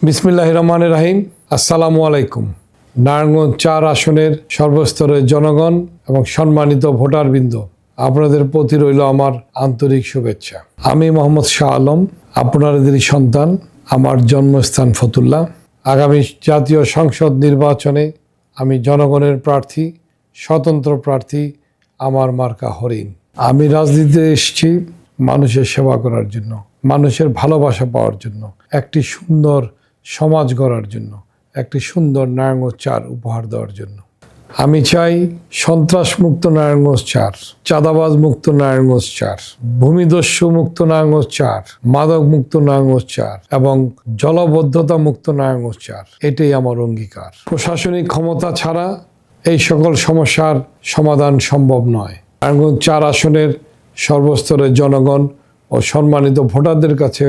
বিসমিল্লাহির রহমানির রহিম। আসসালামু আলাইকুম। নারায়ণগঞ্জ ৪ আসনের সর্বস্তরের জনগণ এবং সম্মানিত ভোটারবৃন্দ, আপনাদের প্রতি রইল আমার আন্তরিক শুভেচ্ছা। আমি মোহাম্মদ শাহ আলম, আপনাদেরই সন্তান। আমার জন্মস্থান ফতুল্লা। আগামী জাতীয় সংসদ নির্বাচনে আমি জনগণের প্রার্থী, স্বতন্ত্র প্রার্থী। আমার মার্কা হরিণ। আমি রাজনীতিতে এসেছি মানুষের সেবা করার জন্য, মানুষের ভালোবাসা পাওয়ার জন্য, একটি সুন্দর সমাজ গড়ার জন্য, একটি সুন্দর নারায়ণগঞ্জ ৪ উপহার দেওয়ার জন্য। আমি চাই সন্ত্রাস মুক্ত নারায়ণগঞ্জ ৪, চাঁদাবাজ মুক্ত নারায়ণগঞ্জ ৪, ভূমিদস্যু মুক্ত নারায়ণগঞ্জ ৪, মাদক মুক্ত নারায়ণগঞ্জ ৪ এবং জলবদ্ধতা মুক্ত নারায়ণগঞ্জ ৪। এটাই আমার অঙ্গীকার। প্রশাসনিক ক্ষমতা ছাড়া এই সকল সমস্যার সমাধান সম্ভব নয়। নারায়ণগঞ্জ ৪ আসনের সর্বস্তরের জনগণ ও সম্মানিত ভোটারদের কাছে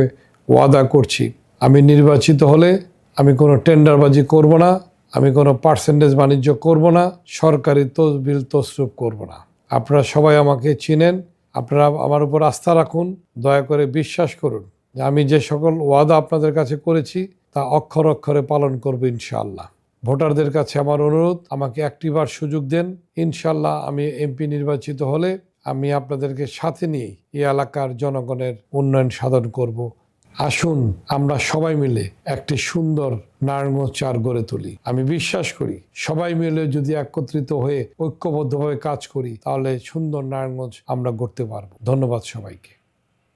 ওয়াদা করছি, আমি নির্বাচিত হলে আমি কোনো টেন্ডারবাজি করব না, আমি কোনো পার্সেন্টেজ বাণিজ্য করব না, সরকারি তহবিল তছরূপ করব না। আপনারা সবাই আমাকে চিনেন, আপনারা আমার উপর আস্থা রাখুন, দয়া করে বিশ্বাস করুন যে আমি যে সকল ওয়াদা আপনাদের কাছে করেছি তা অক্ষর অক্ষরে পালন করব ইনশাআল্লাহ। ভোটারদের কাছে আমার অনুরোধ, আমাকে একটিবার সুযোগ দেন। ইনশাআল্লাহ আমি এমপি নির্বাচিত হলে আমি আপনাদেরকে সাথে নিয়ে এই এলাকার জনগণের উন্নয়ন সাধন করব। আসুন আমরা সবাই মিলে একটি সুন্দর নারায়ণগঞ্জ ৪ গড়ে তুলি। আমি বিশ্বাস করি সবাই মিলে যদি একত্রিত হয়ে ঐক্যবদ্ধভাবে কাজ করি তাহলে সুন্দর নারায়ণগঞ্জ আমরা গড়তে পারবো। ধন্যবাদ সবাইকে।